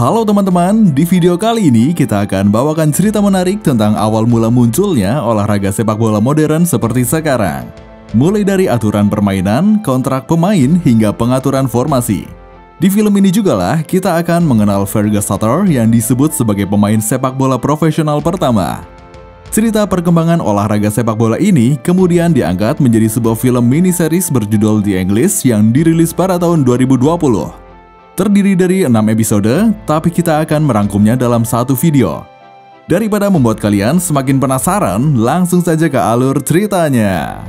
Halo teman-teman, di video kali ini kita akan bawakan cerita menarik tentang awal mula munculnya olahraga sepak bola modern seperti sekarang. Mulai dari aturan permainan, kontrak pemain, hingga pengaturan formasi. Di film ini jugalah kita akan mengenal Fergus Sutter yang disebut sebagai pemain sepak bola profesional pertama. Cerita perkembangan olahraga sepak bola ini kemudian diangkat menjadi sebuah film miniseries berjudul The English yang dirilis pada tahun 2020. Terdiri dari 6 episode, tapi kita akan merangkumnya dalam satu video. Daripada membuat kalian semakin penasaran, langsung saja ke alur ceritanya.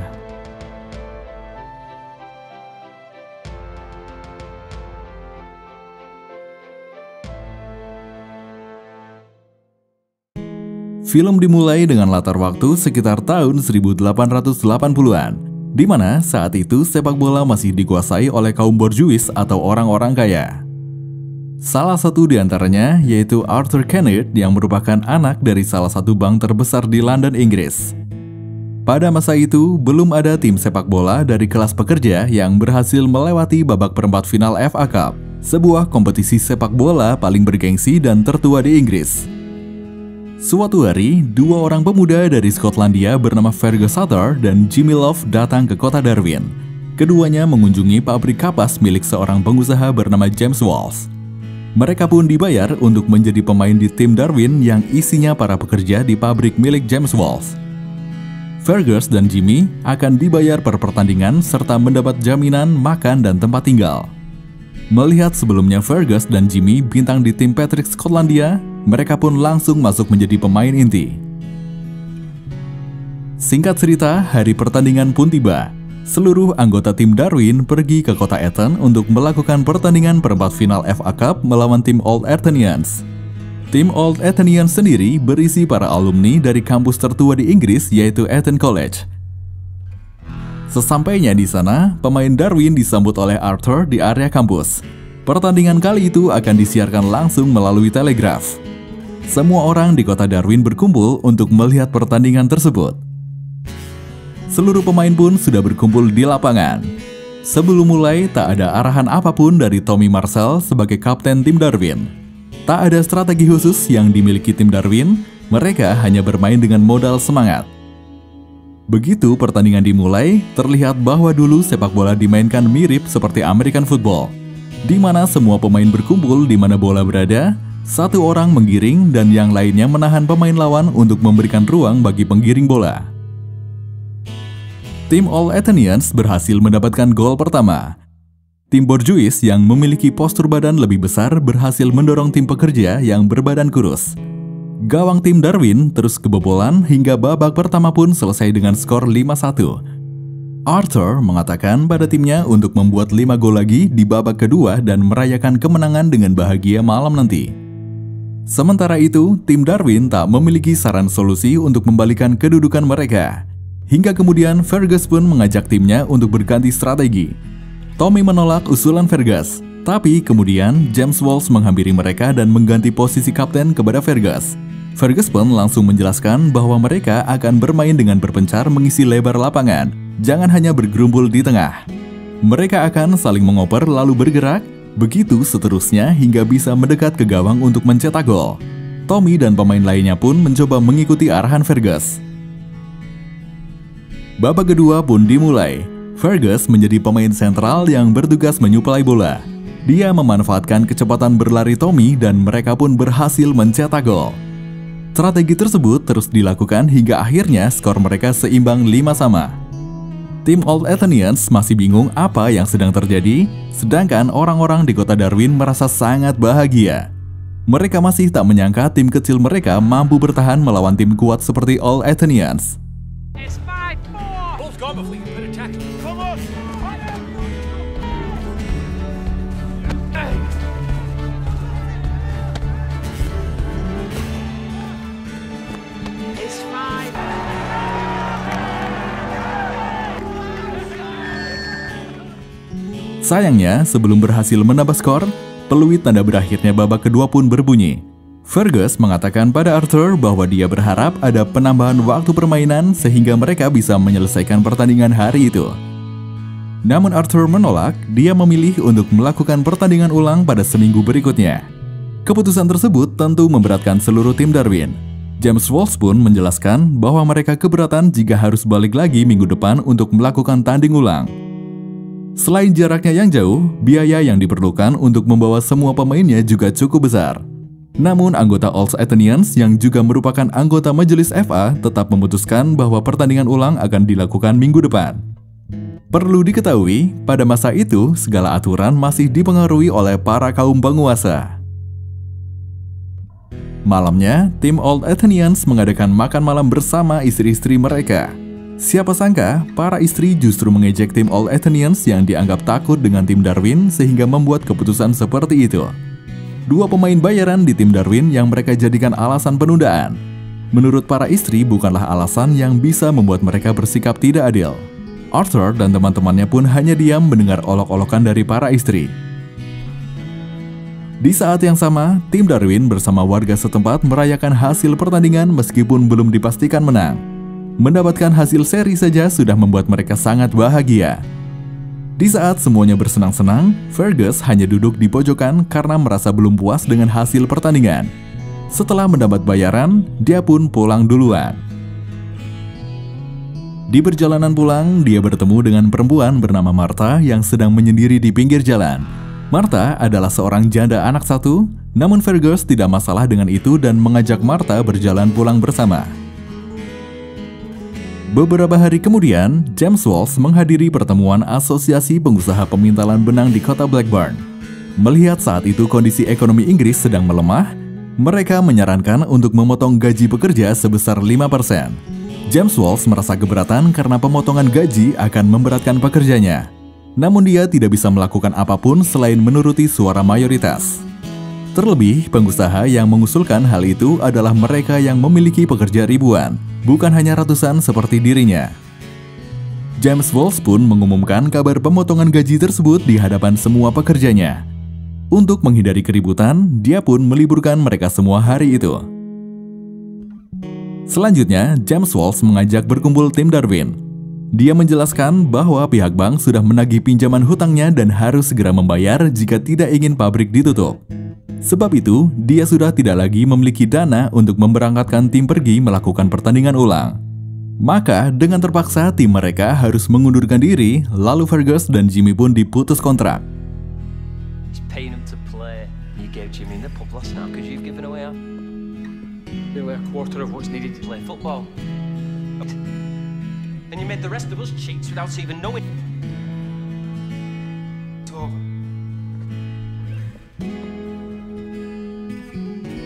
Film dimulai dengan latar waktu sekitar tahun 1880-an, di mana saat itu sepak bola masih dikuasai oleh kaum borjuis atau orang-orang kaya. Salah satu di antaranya yaitu Arthur Kenneth yang merupakan anak dari salah satu bank terbesar di London, Inggris. Pada masa itu, belum ada tim sepak bola dari kelas pekerja yang berhasil melewati babak perempat final FA Cup, sebuah kompetisi sepak bola paling bergengsi dan tertua di Inggris. Suatu hari, dua orang pemuda dari Skotlandia bernama Fergus Sutter dan Jimmy Love datang ke kota Darwin. Keduanya mengunjungi pabrik kapas milik seorang pengusaha bernama James Walsh. Mereka pun dibayar untuk menjadi pemain di tim Darwin yang isinya para pekerja di pabrik milik James Walsh. Fergus dan Jimmy akan dibayar per pertandingan serta mendapat jaminan makan dan tempat tinggal. Melihat sebelumnya Fergus dan Jimmy bintang di tim Patrick Skotlandia, mereka pun langsung masuk menjadi pemain inti. Singkat cerita, hari pertandingan pun tiba. Seluruh anggota tim Darwin pergi ke kota Eton untuk melakukan pertandingan perempat final FA Cup melawan tim Old Ethnians. Tim Old Ethnians sendiri berisi para alumni dari kampus tertua di Inggris yaitu Eton College. Sesampainya di sana, pemain Darwin disambut oleh Arthur di area kampus. Pertandingan kali itu akan disiarkan langsung melalui telegraf. Semua orang di kota Darwin berkumpul untuk melihat pertandingan tersebut. Seluruh pemain pun sudah berkumpul di lapangan. Sebelum mulai, tak ada arahan apapun dari Tommy Marshall sebagai kapten tim Darwin. Tak ada strategi khusus yang dimiliki tim Darwin, mereka hanya bermain dengan modal semangat. Begitu pertandingan dimulai, terlihat bahwa dulu sepak bola dimainkan mirip seperti American football, di mana semua pemain berkumpul di mana bola berada, satu orang menggiring dan yang lainnya menahan pemain lawan untuk memberikan ruang bagi penggiring bola. Tim Old Ethnians berhasil mendapatkan gol pertama. Tim borjuis yang memiliki postur badan lebih besar berhasil mendorong tim pekerja yang berbadan kurus. Gawang tim Darwin terus kebobolan hingga babak pertama pun selesai dengan skor 5-1. Arthur mengatakan pada timnya untuk membuat 5 gol lagi di babak kedua dan merayakan kemenangan dengan bahagia malam nanti. Sementara itu, tim Darwin tak memiliki saran solusi untuk membalikan kedudukan mereka. Hingga kemudian Fergus pun mengajak timnya untuk berganti strategi. Tommy menolak usulan Fergus, tapi kemudian James Walsh menghampiri mereka dan mengganti posisi kapten kepada Fergus. Fergus pun langsung menjelaskan bahwa mereka akan bermain dengan berpencar mengisi lebar lapangan, jangan hanya bergerumpul di tengah. Mereka akan saling mengoper lalu bergerak, begitu seterusnya hingga bisa mendekat ke gawang untuk mencetak gol. Tommy dan pemain lainnya pun mencoba mengikuti arahan Fergus. Babak kedua pun dimulai. Fergus menjadi pemain sentral yang bertugas menyuplai bola. Dia memanfaatkan kecepatan berlari Tommy dan mereka pun berhasil mencetak gol. Strategi tersebut terus dilakukan hingga akhirnya skor mereka seimbang 5-5. Tim Old Ethnians masih bingung apa yang sedang terjadi, sedangkan orang-orang di kota Darwin merasa sangat bahagia. Mereka masih tak menyangka tim kecil mereka mampu bertahan melawan tim kuat seperti Old Ethnians. Sayangnya, sebelum berhasil menambah skor, peluit tanda berakhirnya babak kedua pun berbunyi. Fergus mengatakan pada Arthur bahwa dia berharap ada penambahan waktu permainan sehingga mereka bisa menyelesaikan pertandingan hari itu. Namun Arthur menolak, dia memilih untuk melakukan pertandingan ulang pada seminggu berikutnya. Keputusan tersebut tentu memberatkan seluruh tim Darwin. James Walsh pun menjelaskan bahwa mereka keberatan jika harus balik lagi minggu depan untuk melakukan tanding ulang. Selain jaraknya yang jauh, biaya yang diperlukan untuk membawa semua pemainnya juga cukup besar. Namun anggota Old Athenians yang juga merupakan anggota majelis FA tetap memutuskan bahwa pertandingan ulang akan dilakukan minggu depan. Perlu diketahui, pada masa itu segala aturan masih dipengaruhi oleh para kaum penguasa. Malamnya, tim Old Athenians mengadakan makan malam bersama istri-istri mereka. Siapa sangka, para istri justru mengejek tim Old Athenians yang dianggap takut dengan tim Darwin sehingga membuat keputusan seperti itu. Dua pemain bayaran di tim Darwin yang mereka jadikan alasan penundaan. Menurut para istri bukanlah alasan yang bisa membuat mereka bersikap tidak adil. Arthur dan teman-temannya pun hanya diam mendengar olok-olokan dari para istri. Di saat yang sama, tim Darwin bersama warga setempat merayakan hasil pertandingan meskipun belum dipastikan menang. Mendapatkan hasil seri saja sudah membuat mereka sangat bahagia. Di saat semuanya bersenang-senang, Fergus hanya duduk di pojokan karena merasa belum puas dengan hasil pertandingan. Setelah mendapat bayaran, dia pun pulang duluan. Di perjalanan pulang, dia bertemu dengan perempuan bernama Martha yang sedang menyendiri di pinggir jalan. Martha adalah seorang janda anak satu, namun Fergus tidak masalah dengan itu dan mengajak Martha berjalan pulang bersama. Beberapa hari kemudian, James Walsh menghadiri pertemuan Asosiasi Pengusaha Pemintalan Benang di kota Blackburn. Melihat saat itu kondisi ekonomi Inggris sedang melemah, mereka menyarankan untuk memotong gaji pekerja sebesar 5%. James Walsh merasa keberatan karena pemotongan gaji akan memberatkan pekerjanya. Namun dia tidak bisa melakukan apapun selain menuruti suara mayoritas. Terlebih, pengusaha yang mengusulkan hal itu adalah mereka yang memiliki pekerja ribuan, bukan hanya ratusan seperti dirinya. James Walsh pun mengumumkan kabar pemotongan gaji tersebut di hadapan semua pekerjanya. Untuk menghindari keributan, dia pun meliburkan mereka semua hari itu. Selanjutnya, James Walsh mengajak berkumpul tim Darwin. Dia menjelaskan bahwa pihak bank sudah menagih pinjaman hutangnya dan harus segera membayar jika tidak ingin pabrik ditutup. Sebab itu, dia sudah tidak lagi memiliki dana untuk memberangkatkan tim pergi melakukan pertandingan ulang. Maka, dengan terpaksa tim mereka harus mengundurkan diri, lalu Fergus dan Jimmy pun diputus kontrak. Nearly a quarter of what's needed to play football. And you made the rest of us cheats without even knowing.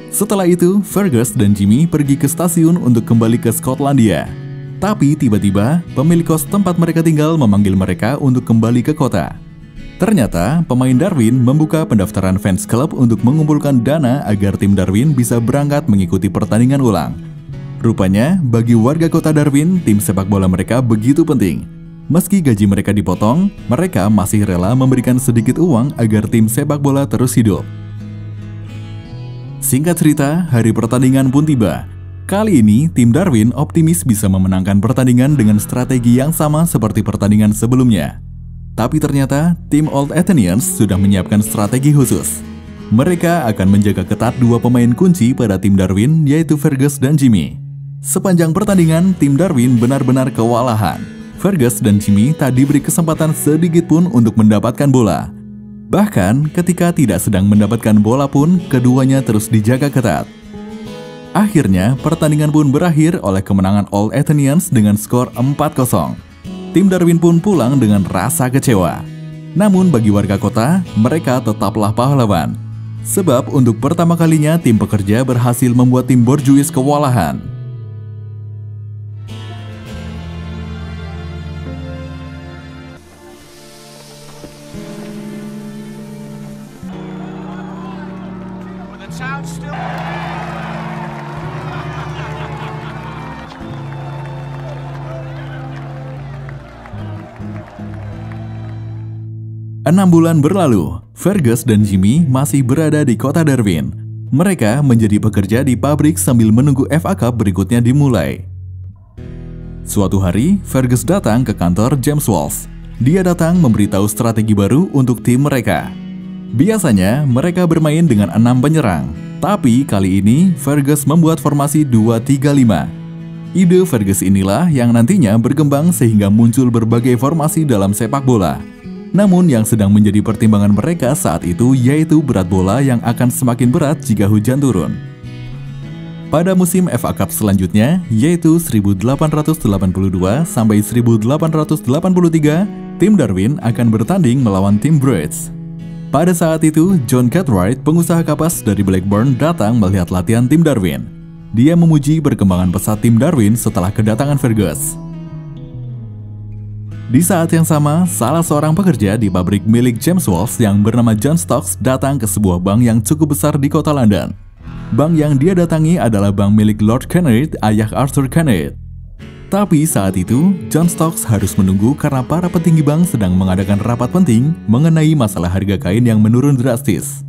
Setelah itu, Fergus dan Jimmy pergi ke stasiun untuk kembali ke Skotlandia. Tapi tiba-tiba, pemilik kos tempat mereka tinggal memanggil mereka untuk kembali ke kota. Ternyata, pemain Darwin membuka pendaftaran fans club untuk mengumpulkan dana agar tim Darwin bisa berangkat mengikuti pertandingan ulang. Rupanya, bagi warga kota Darwin, tim sepak bola mereka begitu penting. Meski gaji mereka dipotong, mereka masih rela memberikan sedikit uang agar tim sepak bola terus hidup. Singkat cerita, hari pertandingan pun tiba. Kali ini, tim Darwin optimis bisa memenangkan pertandingan dengan strategi yang sama seperti pertandingan sebelumnya. Tapi ternyata, tim Old Athenians sudah menyiapkan strategi khusus. Mereka akan menjaga ketat dua pemain kunci pada tim Darwin, yaitu Fergus dan Jimmy. Sepanjang pertandingan, tim Darwin benar-benar kewalahan. Fergus dan Jimmy tak diberi kesempatan sedikit pun untuk mendapatkan bola. Bahkan, ketika tidak sedang mendapatkan bola pun, keduanya terus dijaga ketat. Akhirnya, pertandingan pun berakhir oleh kemenangan Old Athenians dengan skor 4-0. Tim Darwin pun pulang dengan rasa kecewa. Namun bagi warga kota, mereka tetaplah pahlawan. Sebab untuk pertama kalinya tim pekerja berhasil membuat tim borjuis kewalahan. Enam bulan berlalu, Fergus dan Jimmy masih berada di kota Darwin. Mereka menjadi pekerja di pabrik sambil menunggu FA Cup berikutnya dimulai. Suatu hari, Fergus datang ke kantor James Walsh. Dia datang memberitahu strategi baru untuk tim mereka. Biasanya mereka bermain dengan 6 penyerang, tapi kali ini Fergus membuat formasi 2-3-5. Ide Fergus inilah yang nantinya berkembang sehingga muncul berbagai formasi dalam sepak bola. Namun yang sedang menjadi pertimbangan mereka saat itu yaitu berat bola yang akan semakin berat jika hujan turun. Pada musim FA Cup selanjutnya, yaitu 1882 sampai 1883, tim Darwin akan bertanding melawan tim Bridge. Pada saat itu, John Cartwright, pengusaha kapas dari Blackburn, datang melihat latihan tim Darwin. Dia memuji perkembangan pesat tim Darwin setelah kedatangan Fergus. Di saat yang sama, salah seorang pekerja di pabrik milik James Walsh yang bernama John Stokes datang ke sebuah bank yang cukup besar di kota London. Bank yang dia datangi adalah bank milik Lord Kennet, ayah Arthur Kennet. Tapi saat itu, John Stokes harus menunggu karena para petinggi bank sedang mengadakan rapat penting mengenai masalah harga kain yang menurun drastis.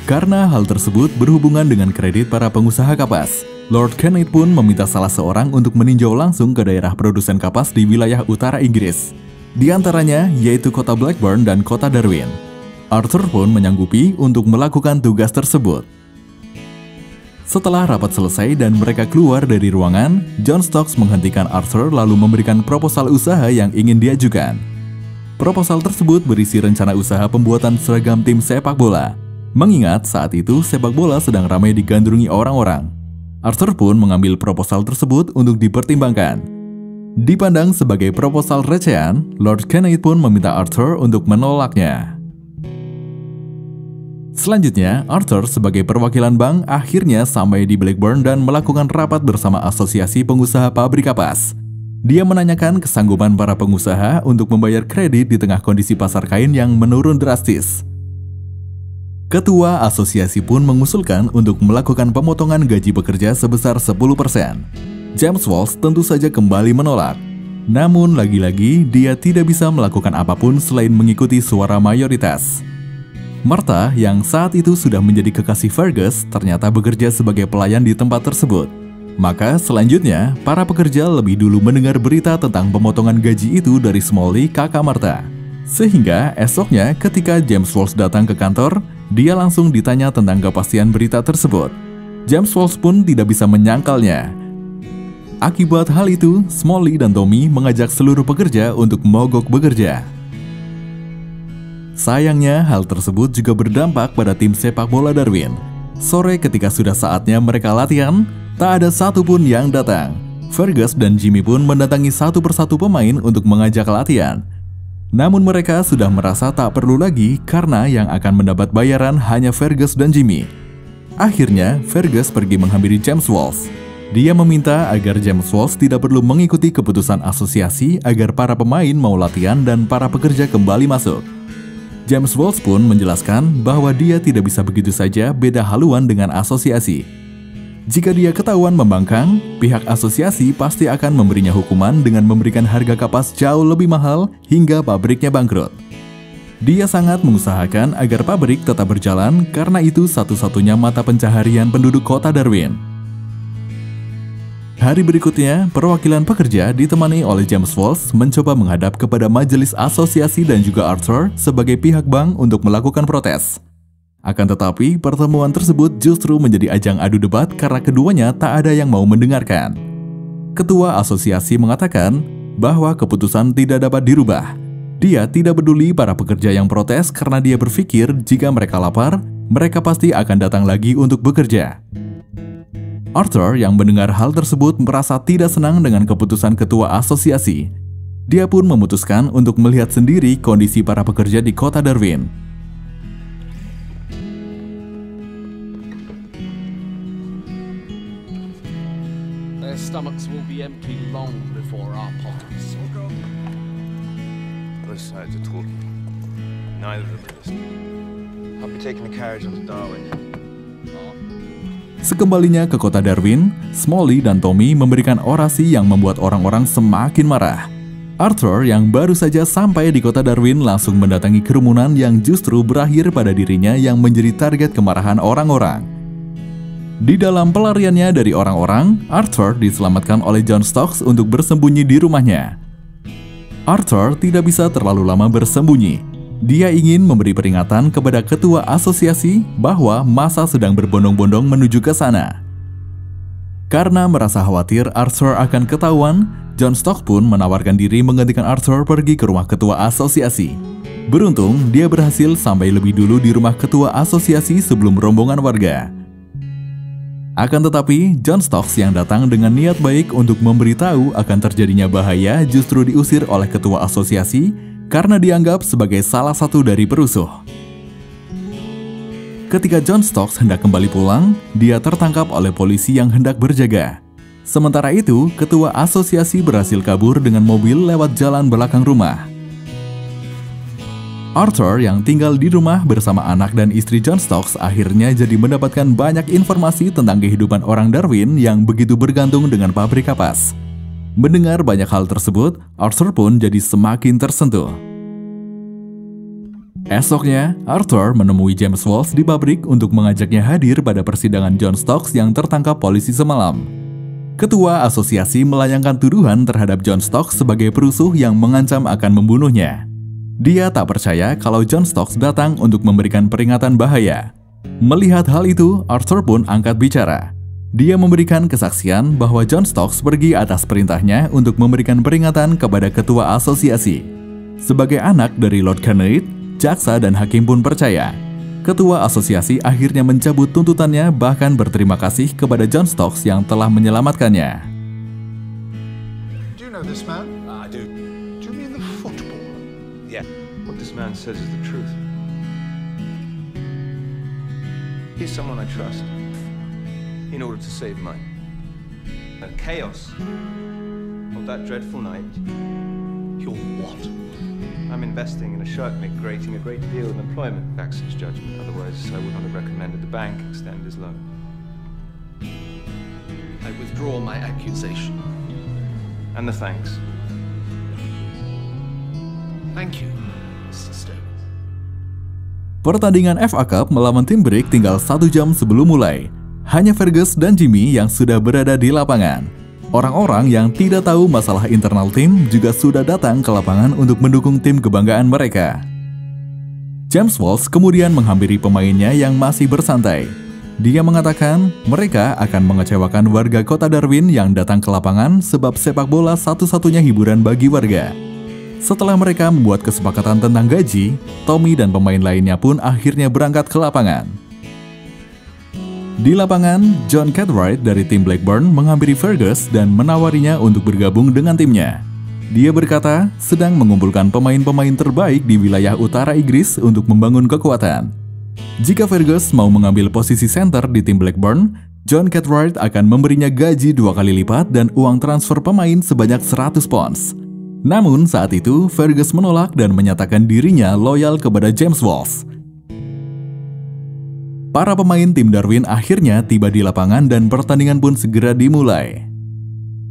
Karena hal tersebut berhubungan dengan kredit para pengusaha kapas, Lord Kennet pun meminta salah seorang untuk meninjau langsung ke daerah produsen kapas di wilayah utara Inggris. Di antaranya yaitu kota Blackburn dan kota Darwin. Arthur pun menyanggupi untuk melakukan tugas tersebut. Setelah rapat selesai dan mereka keluar dari ruangan, John Stokes menghentikan Arthur lalu memberikan proposal usaha yang ingin diajukan. Proposal tersebut berisi rencana usaha pembuatan seragam tim sepak bola. Mengingat saat itu sepak bola sedang ramai digandrungi orang-orang. Arthur pun mengambil proposal tersebut untuk dipertimbangkan. Dipandang sebagai proposal recehan, Lord Kennet pun meminta Arthur untuk menolaknya. Selanjutnya, Arthur sebagai perwakilan bank akhirnya sampai di Blackburn dan melakukan rapat bersama Asosiasi Pengusaha Pabrik Kapas. Dia menanyakan kesanggupan para pengusaha untuk membayar kredit di tengah kondisi pasar kain yang menurun drastis. Ketua asosiasi pun mengusulkan untuk melakukan pemotongan gaji pekerja sebesar 10%. James Walsh tentu saja kembali menolak. Namun lagi-lagi dia tidak bisa melakukan apapun selain mengikuti suara mayoritas. Martha yang saat itu sudah menjadi kekasih Fergus ternyata bekerja sebagai pelayan di tempat tersebut. Maka selanjutnya, para pekerja lebih dulu mendengar berita tentang pemotongan gaji itu dari Smalley, kakak Martha. Sehingga esoknya ketika James Walsh datang ke kantor, dia langsung ditanya tentang kepastian berita tersebut. James Walsh pun tidak bisa menyangkalnya. Akibat hal itu, Smalley dan Tommy mengajak seluruh pekerja untuk mogok bekerja. Sayangnya, hal tersebut juga berdampak pada tim sepak bola Darwin. Sore ketika sudah saatnya mereka latihan, tak ada satupun yang datang. Fergus dan Jimmy pun mendatangi satu persatu pemain untuk mengajak latihan. Namun mereka sudah merasa tak perlu lagi karena yang akan mendapat bayaran hanya Fergus dan Jimmy. Akhirnya, Fergus pergi menghampiri James Walsh. Dia meminta agar James Walsh tidak perlu mengikuti keputusan asosiasi agar para pemain mau latihan dan para pekerja kembali masuk. James Walsh pun menjelaskan bahwa dia tidak bisa begitu saja beda haluan dengan asosiasi. Jika dia ketahuan membangkang, pihak asosiasi pasti akan memberinya hukuman dengan memberikan harga kapas jauh lebih mahal hingga pabriknya bangkrut. Dia sangat mengusahakan agar pabrik tetap berjalan karena itu satu-satunya mata pencaharian penduduk kota Darwin. Hari berikutnya, perwakilan pekerja ditemani oleh James Walsh mencoba menghadap kepada majelis asosiasi dan juga Arthur sebagai pihak bank untuk melakukan protes. Akan tetapi, pertemuan tersebut justru menjadi ajang adu debat karena keduanya tak ada yang mau mendengarkan. Ketua asosiasi mengatakan bahwa keputusan tidak dapat dirubah. Dia tidak peduli para pekerja yang protes karena dia berpikir jika mereka lapar, mereka pasti akan datang lagi untuk bekerja. Arthur yang mendengar hal tersebut merasa tidak senang dengan keputusan ketua asosiasi. Dia pun memutuskan untuk melihat sendiri kondisi para pekerja di kota Darwin. Their stomachs will be empty long before our pockets. Both sides are talking. Neither of them are listening. I'll be taking the carriage on to Darwin. Sekembalinya ke kota Darwin, Smalley dan Tommy memberikan orasi yang membuat orang-orang semakin marah. Arthur yang baru saja sampai di kota Darwin langsung mendatangi kerumunan yang justru berakhir pada dirinya yang menjadi target kemarahan orang-orang. Di dalam pelariannya dari orang-orang, Arthur diselamatkan oleh John Stokes untuk bersembunyi di rumahnya. Arthur tidak bisa terlalu lama bersembunyi. Dia ingin memberi peringatan kepada ketua asosiasi bahwa massa sedang berbondong-bondong menuju ke sana. Karena merasa khawatir Arthur akan ketahuan, John Stokes pun menawarkan diri menggantikan Arthur pergi ke rumah ketua asosiasi. Beruntung, dia berhasil sampai lebih dulu di rumah ketua asosiasi sebelum rombongan warga. Akan tetapi, John Stokes yang datang dengan niat baik untuk memberitahu akan terjadinya bahaya justru diusir oleh ketua asosiasi karena dianggap sebagai salah satu dari perusuh. Ketika John Stokes hendak kembali pulang, dia tertangkap oleh polisi yang hendak berjaga. Sementara itu, ketua asosiasi berhasil kabur dengan mobil lewat jalan belakang rumah. Arthur yang tinggal di rumah bersama anak dan istri John Stokes akhirnya jadi mendapatkan banyak informasi tentang kehidupan orang Darwin yang begitu bergantung dengan pabrik kapas. Mendengar banyak hal tersebut, Arthur pun jadi semakin tersentuh. Esoknya, Arthur menemui James Walsh di pabrik untuk mengajaknya hadir pada persidangan John Stokes yang tertangkap polisi semalam. Ketua asosiasi melayangkan tuduhan terhadap John Stokes sebagai perusuh yang mengancam akan membunuhnya. Dia tak percaya kalau John Stokes datang untuk memberikan peringatan bahaya. Melihat hal itu, Arthur pun angkat bicara. Dia memberikan kesaksian bahwa John Stokes pergi atas perintahnya untuk memberikan peringatan kepada ketua asosiasi. Sebagai anak dari Lord Kenneith, jaksa dan hakim pun percaya. Ketua asosiasi akhirnya mencabut tuntutannya bahkan berterima kasih kepada John Stokes yang telah menyelamatkannya. Do you know this man? I do. Do you mean the footballer? Yeah. What this man says is the truth. He's someone I trust in order to save mine. The chaos of that dreadful night. You're what? I'm investing in a shark mill, creating a great deal of employment. Jackson's judgment. Otherwise, I would not have recommended the bank extend his loan. I withdraw my accusation. And the thanks. Thank you, Mr. Stokes. Pertandingan FA Cup melawan tim Brick tinggal 1 jam sebelum mulai. Hanya Fergus dan Jimmy yang sudah berada di lapangan. Orang-orang yang tidak tahu masalah internal tim juga sudah datang ke lapangan untuk mendukung tim kebanggaan mereka. James Walsh kemudian menghampiri pemainnya yang masih bersantai. Dia mengatakan mereka akan mengecewakan warga kota Darwin yang datang ke lapangan sebab sepak bola satu-satunya hiburan bagi warga. Setelah mereka membuat kesepakatan tentang gaji, Tommy dan pemain lainnya pun akhirnya berangkat ke lapangan. Di lapangan, John Cartwright dari tim Blackburn menghampiri Fergus dan menawarinya untuk bergabung dengan timnya. Dia berkata sedang mengumpulkan pemain-pemain terbaik di wilayah utara Inggris untuk membangun kekuatan. Jika Fergus mau mengambil posisi center di tim Blackburn, John Cartwright akan memberinya gaji 2 kali lipat dan uang transfer pemain sebanyak 100 pounds. Namun saat itu, Fergus menolak dan menyatakan dirinya loyal kepada James Walsh. Para pemain tim Darwin akhirnya tiba di lapangan dan pertandingan pun segera dimulai.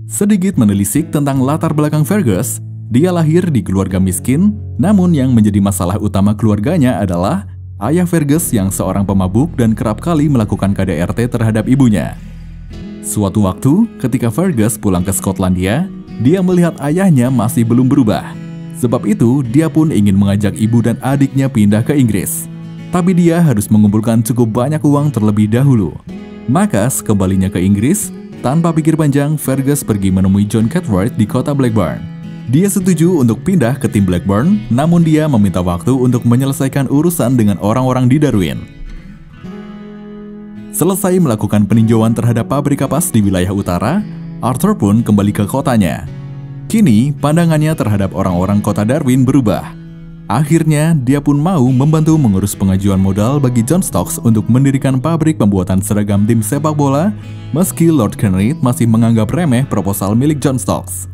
Sedikit menelisik tentang latar belakang Fergus, dia lahir di keluarga miskin, namun yang menjadi masalah utama keluarganya adalah ayah Fergus yang seorang pemabuk dan kerap kali melakukan KDRT terhadap ibunya. Suatu waktu, ketika Fergus pulang ke Skotlandia, dia melihat ayahnya masih belum berubah. Sebab itu, dia pun ingin mengajak ibu dan adiknya pindah ke Inggris. Tapi dia harus mengumpulkan cukup banyak uang terlebih dahulu. Maka sekembalinya ke Inggris, tanpa pikir panjang, Fergus pergi menemui John Cartwright di kota Blackburn. Dia setuju untuk pindah ke tim Blackburn, namun dia meminta waktu untuk menyelesaikan urusan dengan orang-orang di Darwin. Selesai melakukan peninjauan terhadap pabrik kapas di wilayah utara, Arthur pun kembali ke kotanya. Kini, pandangannya terhadap orang-orang kota Darwin berubah. Akhirnya, dia pun mau membantu mengurus pengajuan modal bagi John Stokes untuk mendirikan pabrik pembuatan seragam tim sepak bola, meski Lord Kenneith masih menganggap remeh proposal milik John Stokes.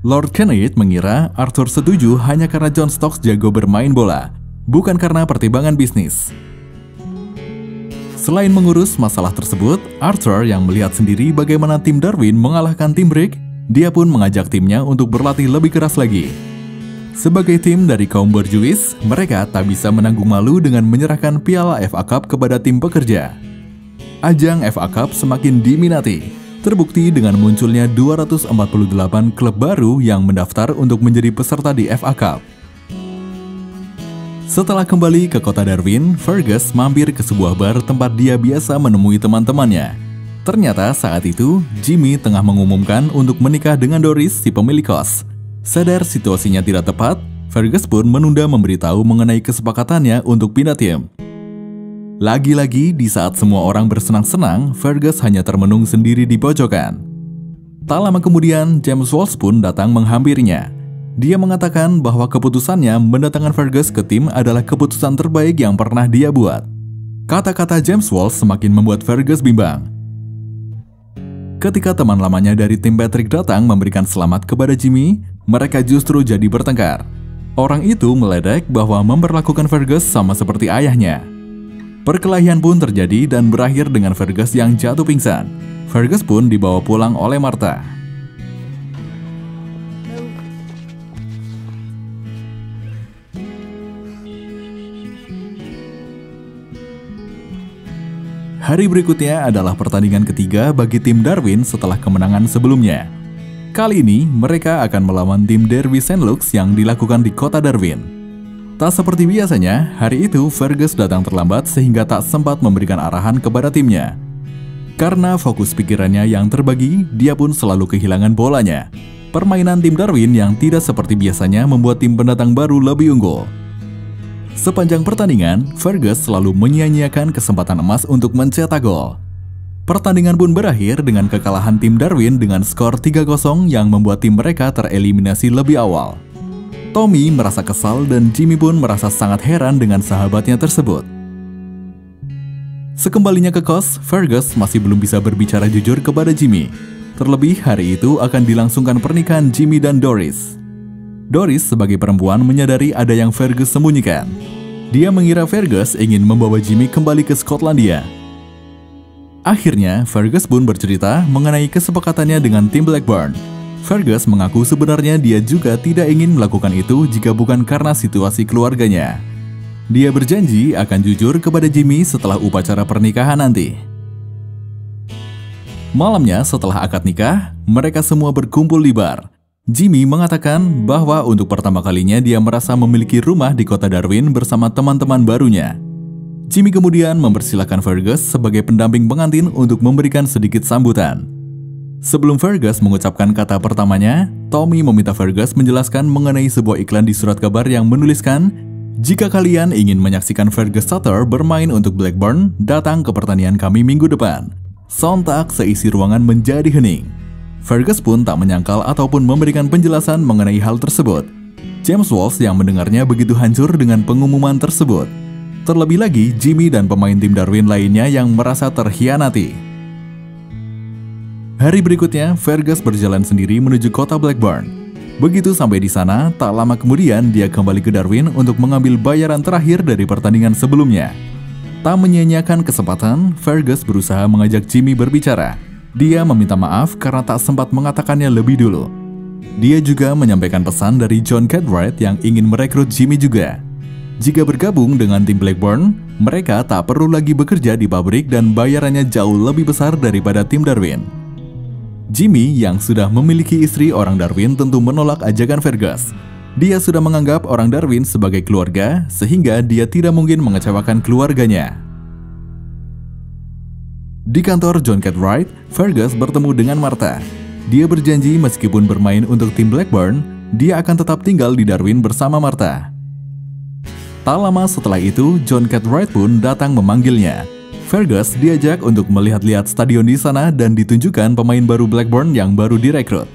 Lord Kenneith mengira Arthur setuju hanya karena John Stokes jago bermain bola, bukan karena pertimbangan bisnis. Selain mengurus masalah tersebut, Arthur yang melihat sendiri bagaimana tim Darwin mengalahkan tim Brick, dia pun mengajak timnya untuk berlatih lebih keras lagi. Sebagai tim dari kaum borjuis, mereka tak bisa menanggung malu dengan menyerahkan piala FA Cup kepada tim pekerja. Ajang FA Cup semakin diminati, terbukti dengan munculnya 248 klub baru yang mendaftar untuk menjadi peserta di FA Cup. Setelah kembali ke kota Darwin, Fergus mampir ke sebuah bar tempat dia biasa menemui teman-temannya. Ternyata saat itu, Jimmy tengah mengumumkan untuk menikah dengan Doris, si pemilik kos. Sadar situasinya tidak tepat, Fergus pun menunda memberitahu mengenai kesepakatannya untuk pindah tim. Lagi-lagi di saat semua orang bersenang-senang, Fergus hanya termenung sendiri di pojokan. Tak lama kemudian, James Walsh pun datang menghampirinya. Dia mengatakan bahwa keputusannya mendatangkan Fergus ke tim adalah keputusan terbaik yang pernah dia buat. Kata-kata James Walsh semakin membuat Fergus bimbang. Ketika teman lamanya dari tim Patrick datang memberikan selamat kepada Jimmy, mereka justru jadi bertengkar. Orang itu meledek bahwa memperlakukan Fergus sama seperti ayahnya. Perkelahian pun terjadi dan berakhir dengan Fergus yang jatuh pingsan. Fergus pun dibawa pulang oleh Martha. Hari berikutnya adalah pertandingan ketiga bagi tim Darwin setelah kemenangan sebelumnya. Kali ini, mereka akan melawan tim Derby St. Luke's yang dilakukan di kota Darwin. Tak seperti biasanya, hari itu Fergus datang terlambat sehingga tak sempat memberikan arahan kepada timnya. Karena fokus pikirannya yang terbagi, dia pun selalu kehilangan bolanya. Permainan tim Darwin yang tidak seperti biasanya membuat tim pendatang baru lebih unggul. Sepanjang pertandingan, Fergus selalu menyia-nyiakan kesempatan emas untuk mencetak gol. Pertandingan pun berakhir dengan kekalahan tim Darwin dengan skor 3-0 yang membuat tim mereka tereliminasi lebih awal. Tommy merasa kesal dan Jimmy pun merasa sangat heran dengan sahabatnya tersebut. Sekembalinya ke kos, Fergus masih belum bisa berbicara jujur kepada Jimmy. Terlebih hari itu akan dilangsungkan pernikahan Jimmy dan Doris. Doris sebagai perempuan menyadari ada yang Fergus sembunyikan. Dia mengira Fergus ingin membawa Jimmy kembali ke Skotlandia. Akhirnya, Fergus pun bercerita mengenai kesepakatannya dengan tim Blackburn. Fergus mengaku sebenarnya dia juga tidak ingin melakukan itu jika bukan karena situasi keluarganya. Dia berjanji akan jujur kepada Jimmy setelah upacara pernikahan nanti. Malamnya setelah akad nikah, mereka semua berkumpul di bar. Jimmy mengatakan bahwa untuk pertama kalinya dia merasa memiliki rumah di kota Darwin bersama teman-teman barunya. Jimmy kemudian mempersilahkan Fergus sebagai pendamping pengantin untuk memberikan sedikit sambutan. Sebelum Fergus mengucapkan kata pertamanya, Tommy meminta Fergus menjelaskan mengenai sebuah iklan di surat kabar yang menuliskan, "Jika kalian ingin menyaksikan Fergus Sutter bermain untuk Blackburn, datang ke pertandingan kami minggu depan." Sontak seisi ruangan menjadi hening. Fergus pun tak menyangkal ataupun memberikan penjelasan mengenai hal tersebut. James Walsh yang mendengarnya begitu hancur dengan pengumuman tersebut. Terlebih lagi Jimmy dan pemain tim Darwin lainnya yang merasa terhianati. Hari berikutnya, Fergus berjalan sendiri menuju kota Blackburn. Begitu sampai di sana, tak lama kemudian dia kembali ke Darwin untuk mengambil bayaran terakhir dari pertandingan sebelumnya. Tak menyia-nyiakan kesempatan, Fergus berusaha mengajak Jimmy berbicara. Dia meminta maaf karena tak sempat mengatakannya lebih dulu. Dia juga menyampaikan pesan dari John Cartwright yang ingin merekrut Jimmy juga. Jika bergabung dengan tim Blackburn, mereka tak perlu lagi bekerja di pabrik dan bayarannya jauh lebih besar daripada tim Darwin. Jimmy yang sudah memiliki istri orang Darwin tentu menolak ajakan Fergus. Dia sudah menganggap orang Darwin sebagai keluarga, sehingga dia tidak mungkin mengecewakan keluarganya. Di kantor John Cartwright, Fergus bertemu dengan Martha. Dia berjanji meskipun bermain untuk tim Blackburn, dia akan tetap tinggal di Darwin bersama Martha. Tak lama setelah itu, John Cartwright pun datang memanggilnya. Fergus diajak untuk melihat-lihat stadion di sana dan ditunjukkan pemain baru Blackburn yang baru direkrut.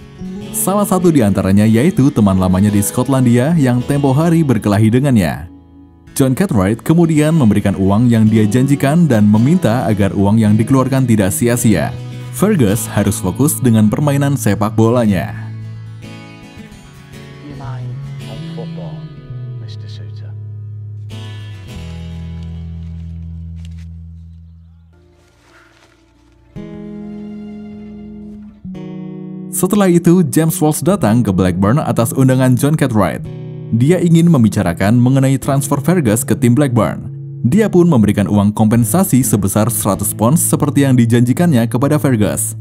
Salah satu di antaranya yaitu teman lamanya di Skotlandia yang tempo hari berkelahi dengannya. John Cartwright kemudian memberikan uang yang dia janjikan dan meminta agar uang yang dikeluarkan tidak sia-sia. Fergus harus fokus dengan permainan sepak bolanya. Mind on football, Mr. Suter. Setelah itu, James Walsh datang ke Blackburn atas undangan John Cartwright. Dia ingin membicarakan mengenai transfer Fergus ke tim Blackburn. Dia pun memberikan uang kompensasi sebesar 100 pounds seperti yang dijanjikannya kepada Fergus.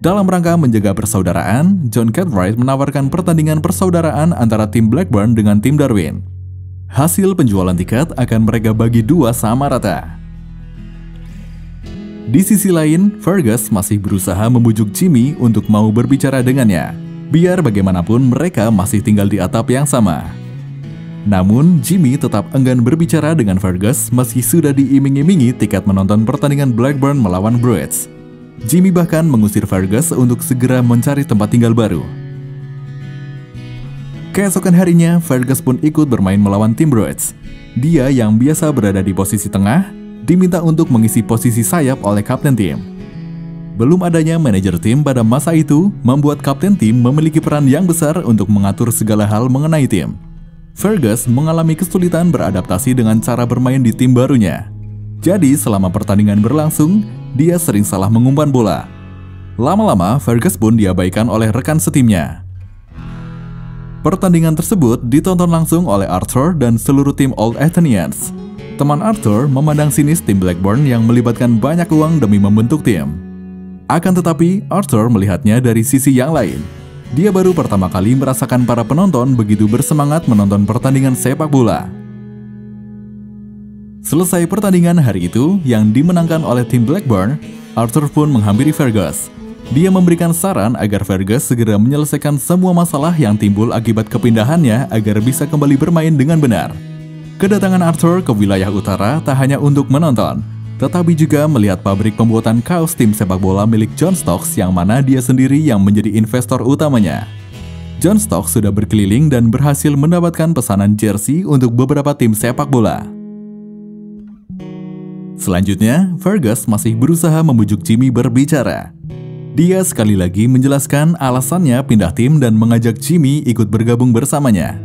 Dalam rangka menjaga persaudaraan, John Cartwright menawarkan pertandingan persaudaraan antara tim Blackburn dengan tim Darwin. Hasil penjualan tiket akan mereka bagi dua sama rata. Di sisi lain, Fergus masih berusaha membujuk Jimmy untuk mau berbicara dengannya, biar bagaimanapun mereka masih tinggal di atap yang sama. Namun, Jimmy tetap enggan berbicara dengan Fergus meski sudah diiming-imingi tiket menonton pertandingan Blackburn melawan Bruins. Jimmy bahkan mengusir Fergus untuk segera mencari tempat tinggal baru. Keesokan harinya, Fergus pun ikut bermain melawan tim Bruins. Dia yang biasa berada di posisi tengah, diminta untuk mengisi posisi sayap oleh kapten tim. Belum adanya manajer tim pada masa itu membuat kapten tim memiliki peran yang besar untuk mengatur segala hal mengenai tim. Fergus mengalami kesulitan beradaptasi dengan cara bermain di tim barunya. Jadi selama pertandingan berlangsung, dia sering salah mengumpan bola. Lama-lama, Fergus pun diabaikan oleh rekan setimnya. Pertandingan tersebut ditonton langsung oleh Arthur dan seluruh tim Old Athenians. Teman Arthur memandang sinis tim Blackburn yang melibatkan banyak uang demi membentuk tim. Akan tetapi, Arthur melihatnya dari sisi yang lain. Dia baru pertama kali merasakan para penonton begitu bersemangat menonton pertandingan sepak bola. Selesai pertandingan hari itu yang dimenangkan oleh tim Blackburn, Arthur pun menghampiri Fergus. Dia memberikan saran agar Fergus segera menyelesaikan semua masalah yang timbul akibat kepindahannya agar bisa kembali bermain dengan benar. Kedatangan Arthur ke wilayah utara tak hanya untuk menonton, tetapi juga melihat pabrik pembuatan kaos tim sepak bola milik John Stokes yang mana dia sendiri yang menjadi investor utamanya. John Stokes sudah berkeliling dan berhasil mendapatkan pesanan jersey untuk beberapa tim sepak bola. Selanjutnya, Fergus masih berusaha membujuk Jimmy berbicara. Dia sekali lagi menjelaskan alasannya pindah tim dan mengajak Jimmy ikut bergabung bersamanya.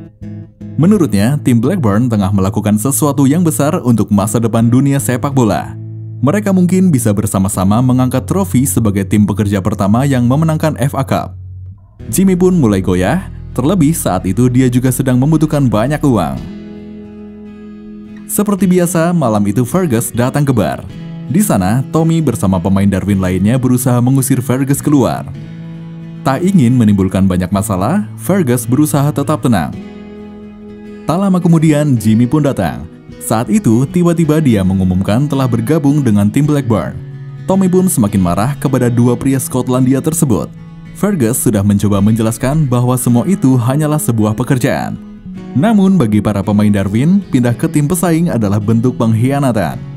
Menurutnya, tim Blackburn tengah melakukan sesuatu yang besar untuk masa depan dunia sepak bola. Mereka mungkin bisa bersama-sama mengangkat trofi sebagai tim pekerja pertama yang memenangkan FA Cup. Jimmy pun mulai goyah, terlebih saat itu dia juga sedang membutuhkan banyak uang. Seperti biasa, malam itu Fergus datang ke bar. Di sana, Tommy bersama pemain Darwin lainnya berusaha mengusir Fergus keluar. Tak ingin menimbulkan banyak masalah, Fergus berusaha tetap tenang. Tak lama kemudian, Jimmy pun datang. Saat itu, tiba-tiba dia mengumumkan telah bergabung dengan tim Blackburn. Tommy pun semakin marah kepada dua pria Skotlandia tersebut. Fergus sudah mencoba menjelaskan bahwa semua itu hanyalah sebuah pekerjaan. Namun bagi para pemain Darwin, pindah ke tim pesaing adalah bentuk pengkhianatan.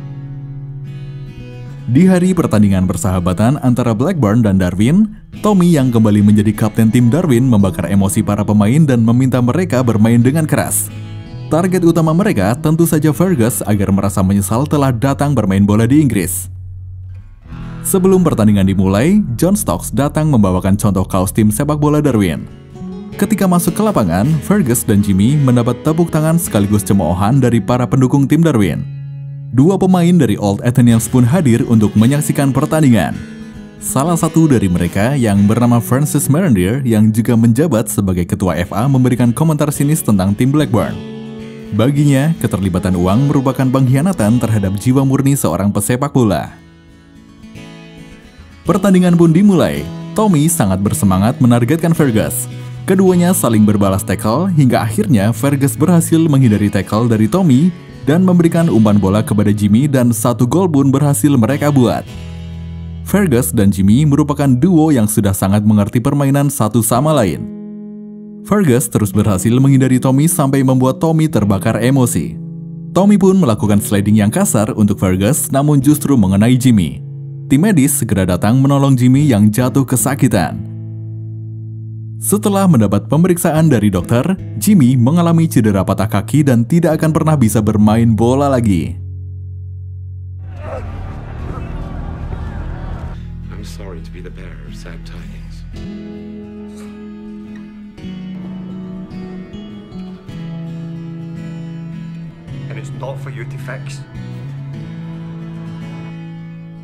Di hari pertandingan persahabatan antara Blackburn dan Darwin, Tommy yang kembali menjadi kapten tim Darwin membakar emosi para pemain dan meminta mereka bermain dengan keras. Target utama mereka tentu saja Fergus agar merasa menyesal telah datang bermain bola di Inggris. Sebelum pertandingan dimulai, John Stokes datang membawakan contoh kaos tim sepak bola Darwin. Ketika masuk ke lapangan, Fergus dan Jimmy mendapat tepuk tangan sekaligus cemoohan dari para pendukung tim Darwin. Dua pemain dari Old Athenians pun hadir untuk menyaksikan pertandingan. Salah satu dari mereka yang bernama Francis Merendier yang juga menjabat sebagai ketua FA memberikan komentar sinis tentang tim Blackburn. Baginya, keterlibatan uang merupakan pengkhianatan terhadap jiwa murni seorang pesepak bola. Pertandingan pun dimulai. Tommy sangat bersemangat menargetkan Fergus. Keduanya saling berbalas tackle hingga akhirnya Fergus berhasil menghindari tackle dari Tommy dan memberikan umpan bola kepada Jimmy dan satu gol pun berhasil mereka buat. Fergus dan Jimmy merupakan duo yang sudah sangat mengerti permainan satu sama lain. Fergus terus berhasil menghindari Tommy sampai membuat Tommy terbakar emosi. Tommy pun melakukan sliding yang kasar untuk Fergus namun justru mengenai Jimmy. Tim medis segera datang menolong Jimmy yang jatuh kesakitan. Setelah mendapat pemeriksaan dari dokter, Jimmy mengalami cedera patah kaki dan tidak akan pernah bisa bermain bola lagi. I'm sorry to be the bearer of sad tidings. And it's not for you to fix.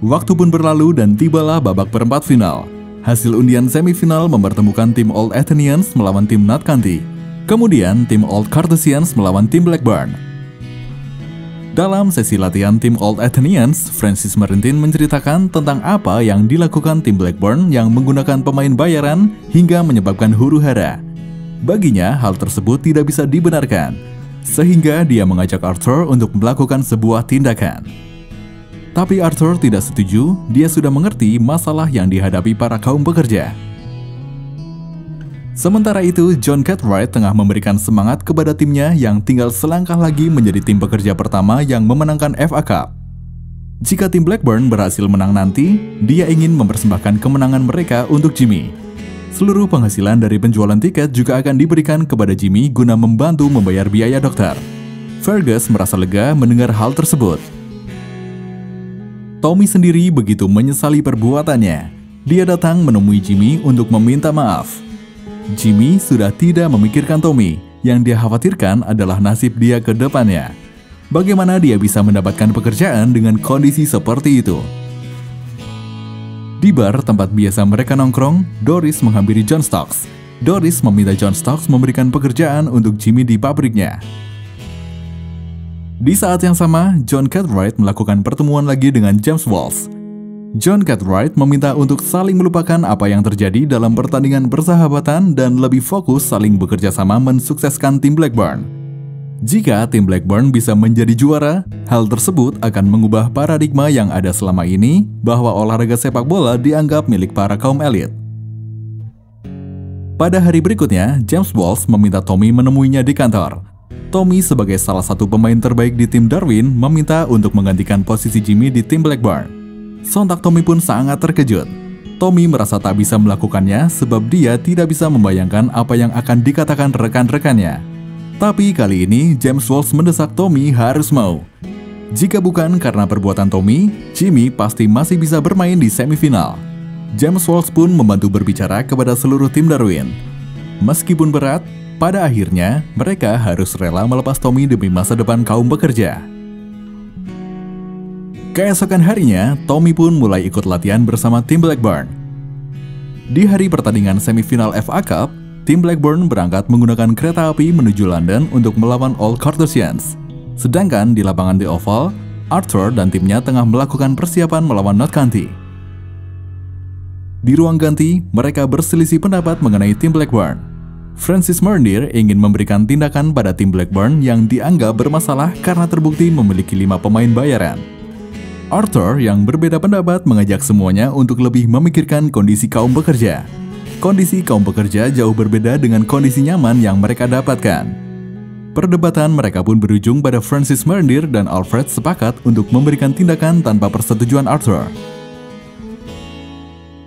Waktu pun berlalu dan tibalah babak perempat final. Hasil undian semifinal mempertemukan tim Old Athenians melawan tim Notts County. Kemudian tim Old Cartesians melawan tim Blackburn. Dalam sesi latihan tim Old Athenians, Francis Merentin menceritakan tentang apa yang dilakukan tim Blackburn yang menggunakan pemain bayaran hingga menyebabkan huru-hara. Baginya, hal tersebut tidak bisa dibenarkan. sehingga dia mengajak Arthur untuk melakukan sebuah tindakan. Tapi Arthur tidak setuju, dia sudah mengerti masalah yang dihadapi para kaum pekerja. Sementara itu, John Cartwright tengah memberikan semangat kepada timnya yang tinggal selangkah lagi menjadi tim pekerja pertama yang memenangkan FA Cup. Jika tim Blackburn berhasil menang nanti, dia ingin mempersembahkan kemenangan mereka untuk Jimmy. Seluruh penghasilan dari penjualan tiket juga akan diberikan kepada Jimmy guna membantu membayar biaya dokter. Fergus merasa lega mendengar hal tersebut. Tommy sendiri begitu menyesali perbuatannya. Dia datang menemui Jimmy untuk meminta maaf. Jimmy sudah tidak memikirkan Tommy, yang dia khawatirkan adalah nasib dia ke depannya. Bagaimana dia bisa mendapatkan pekerjaan dengan kondisi seperti itu? Di bar tempat biasa mereka nongkrong, Doris menghampiri John Stokes. Doris meminta John Stokes memberikan pekerjaan untuk Jimmy di pabriknya. Di saat yang sama, John Cartwright melakukan pertemuan lagi dengan James Walsh. John Cartwright meminta untuk saling melupakan apa yang terjadi dalam pertandingan persahabatan dan lebih fokus saling bekerja sama mensukseskan tim Blackburn. Jika tim Blackburn bisa menjadi juara, hal tersebut akan mengubah paradigma yang ada selama ini bahwa olahraga sepak bola dianggap milik para kaum elit. Pada hari berikutnya, James Walsh meminta Tommy menemuinya di kantor. Tommy sebagai salah satu pemain terbaik di tim Darwin meminta untuk menggantikan posisi Jimmy di tim Blackburn. Sontak Tommy pun sangat terkejut. Tommy merasa tak bisa melakukannya sebab dia tidak bisa membayangkan apa yang akan dikatakan rekan-rekannya. Tapi kali ini James Walsh mendesak Tommy harus mau. Jika bukan karena perbuatan Tommy, Jimmy pasti masih bisa bermain di semifinal. James Walsh pun membantu berbicara kepada seluruh tim Darwin. Meskipun berat, pada akhirnya, mereka harus rela melepas Tommy demi masa depan kaum pekerja. Keesokan harinya, Tommy pun mulai ikut latihan bersama tim Blackburn. Di hari pertandingan semifinal FA Cup, tim Blackburn berangkat menggunakan kereta api menuju London untuk melawan Old Carthusians. Sedangkan di lapangan The Oval, Arthur dan timnya tengah melakukan persiapan melawan Notts County. Di ruang ganti, mereka berselisih pendapat mengenai tim Blackburn. Francis Merndir ingin memberikan tindakan pada tim Blackburn yang dianggap bermasalah karena terbukti memiliki 5 pemain bayaran. Arthur yang berbeda pendapat mengajak semuanya untuk lebih memikirkan kondisi kaum pekerja. Kondisi kaum pekerja jauh berbeda dengan kondisi nyaman yang mereka dapatkan. Perdebatan mereka pun berujung pada Francis Merndir dan Alfred sepakat untuk memberikan tindakan tanpa persetujuan Arthur.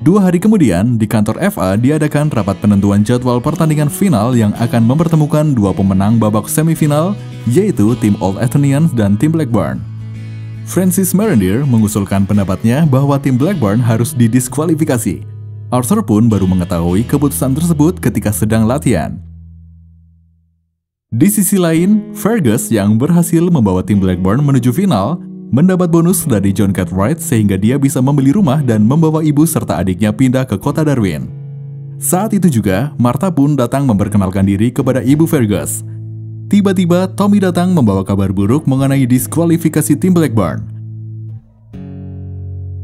2 hari kemudian, di kantor FA diadakan rapat penentuan jadwal pertandingan final yang akan mempertemukan 2 pemenang babak semifinal, yaitu tim Old Athenians dan tim Blackburn. Francis Merndir mengusulkan pendapatnya bahwa tim Blackburn harus didiskualifikasi. Arthur pun baru mengetahui keputusan tersebut ketika sedang latihan. Di sisi lain, Fergus yang berhasil membawa tim Blackburn menuju final, mendapat bonus dari John Cartwright sehingga dia bisa membeli rumah dan membawa ibu serta adiknya pindah ke kota Darwin. Saat itu juga, Martha pun datang memperkenalkan diri kepada ibu Fergus. Tiba-tiba, Tommy datang membawa kabar buruk mengenai diskualifikasi tim Blackburn.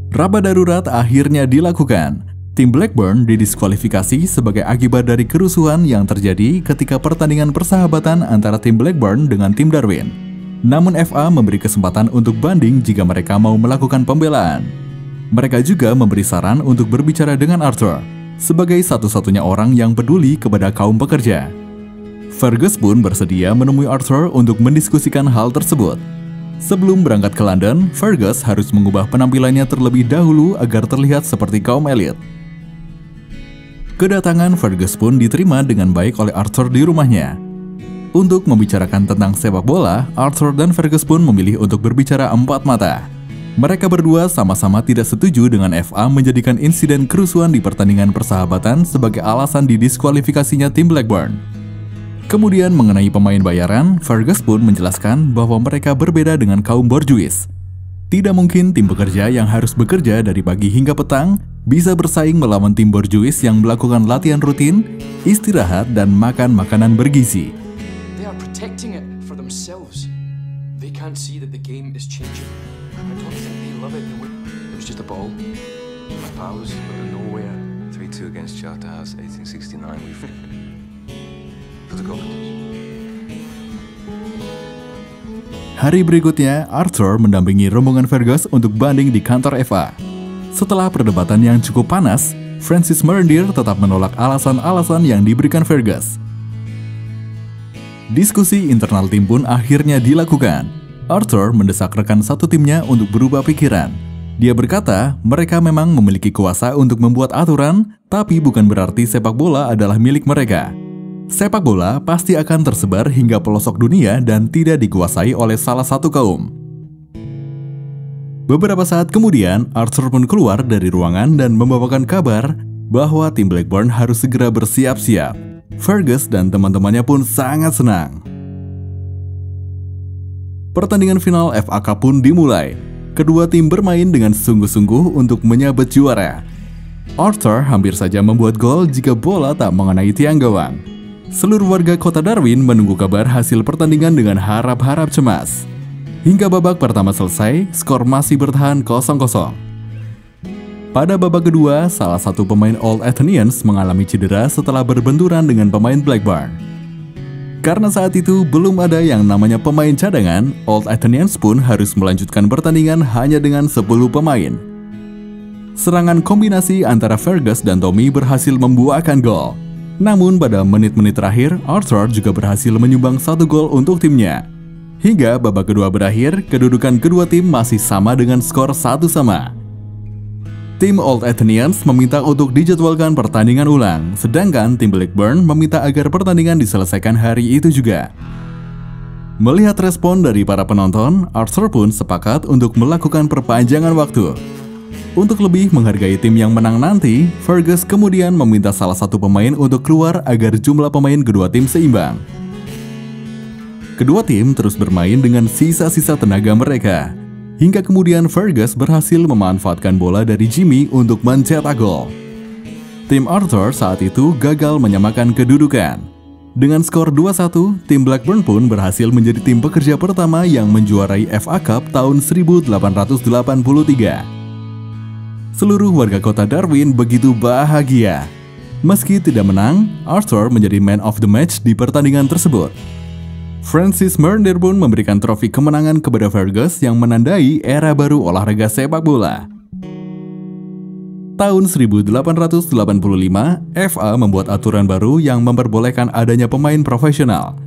Rapat darurat akhirnya dilakukan. Tim Blackburn didiskualifikasi sebagai akibat dari kerusuhan yang terjadi ketika pertandingan persahabatan antara tim Blackburn dengan tim Darwin. Namun FA memberi kesempatan untuk banding jika mereka mau melakukan pembelaan. Mereka juga memberi saran untuk berbicara dengan Arthur, sebagai satu-satunya orang yang peduli kepada kaum pekerja. Fergus pun bersedia menemui Arthur untuk mendiskusikan hal tersebut. Sebelum berangkat ke London, Fergus harus mengubah penampilannya terlebih dahulu agar terlihat seperti kaum elit. Kedatangan Fergus pun diterima dengan baik oleh Arthur di rumahnya. Untuk membicarakan tentang sepak bola, Arthur dan Fergus pun memilih untuk berbicara empat mata. Mereka berdua sama-sama tidak setuju dengan FA menjadikan insiden kerusuhan di pertandingan persahabatan sebagai alasan didiskualifikasinya tim Blackburn. Kemudian mengenai pemain bayaran, Fergus pun menjelaskan bahwa mereka berbeda dengan kaum borjuis. Tidak mungkin tim pekerja yang harus bekerja dari pagi hingga petang bisa bersaing melawan tim borjuis yang melakukan latihan rutin, istirahat, dan makan makanan bergizi. Protecting it for themselves. They can't see that the game is changing. I don't think they love it. It was just a ball. My pals were nowhere. 3-2 against Charterhouse, 1869. For the competition. Hari berikutnya, Arthur mendampingi rombongan Fergus untuk banding di kantor FA. Setelah perdebatan yang cukup panas, Francis Merendir tetap menolak alasan-alasan yang diberikan Fergus. Diskusi internal tim pun akhirnya dilakukan. Arthur mendesak rekan satu timnya untuk berubah pikiran. Dia berkata mereka memang memiliki kuasa untuk membuat aturan, tapi bukan berarti sepak bola adalah milik mereka. Sepak bola pasti akan tersebar hingga pelosok dunia dan tidak dikuasai oleh salah satu kaum. Beberapa saat kemudian, Arthur pun keluar dari ruangan dan membawakan kabar bahwa tim Blackburn harus segera bersiap-siap. Fergus dan teman-temannya pun sangat senang. Pertandingan final FA Cup pun dimulai. Kedua tim bermain dengan sungguh-sungguh untuk menyabet juara. Arthur hampir saja membuat gol jika bola tak mengenai tiang gawang. Seluruh warga kota Darwin menunggu kabar hasil pertandingan dengan harap-harap cemas. Hingga babak pertama selesai, skor masih bertahan 0-0. Pada babak kedua, salah satu pemain Old Athenians mengalami cedera setelah berbenturan dengan pemain Blackburn. Karena saat itu belum ada yang namanya pemain cadangan, Old Athenians pun harus melanjutkan pertandingan hanya dengan 10 pemain. Serangan kombinasi antara Fergus dan Tommy berhasil membuahkan gol. Namun pada menit-menit terakhir, Arthur juga berhasil menyumbang 1 gol untuk timnya. Hingga babak kedua berakhir, kedudukan kedua tim masih sama dengan skor 1-1. Tim Old Athenians meminta untuk dijadwalkan pertandingan ulang, sedangkan tim Blackburn meminta agar pertandingan diselesaikan hari itu juga. Melihat respon dari para penonton, Arthur pun sepakat untuk melakukan perpanjangan waktu. Untuk lebih menghargai tim yang menang nanti, Fergus kemudian meminta salah satu pemain untuk keluar agar jumlah pemain kedua tim seimbang. Kedua tim terus bermain dengan sisa-sisa tenaga mereka, hingga kemudian Fergus berhasil memanfaatkan bola dari Jimmy untuk mencetak gol. Tim Arthur saat itu gagal menyamakan kedudukan. Dengan skor 2-1, tim Blackburn pun berhasil menjadi tim pekerja pertama yang menjuarai FA Cup tahun 1883. Seluruh warga kota Darwin begitu bahagia. Meski tidak menang, Arthur menjadi man of the match di pertandingan tersebut. Francis Merendir pun memberikan trofi kemenangan kepada Fergus yang menandai era baru olahraga sepak bola. Tahun 1885, FA membuat aturan baru yang memperbolehkan adanya pemain profesional.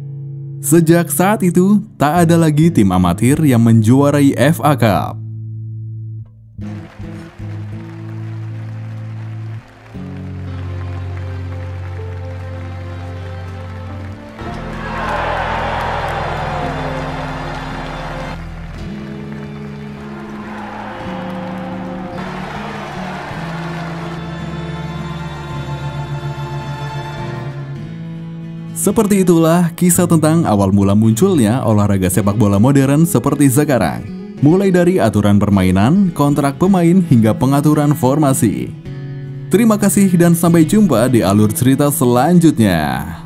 Sejak saat itu, tak ada lagi tim amatir yang menjuarai FA Cup. Seperti itulah kisah tentang awal mula munculnya olahraga sepak bola modern seperti sekarang. Mulai dari aturan permainan, kontrak pemain, hingga pengaturan formasi. Terima kasih dan sampai jumpa di alur cerita selanjutnya.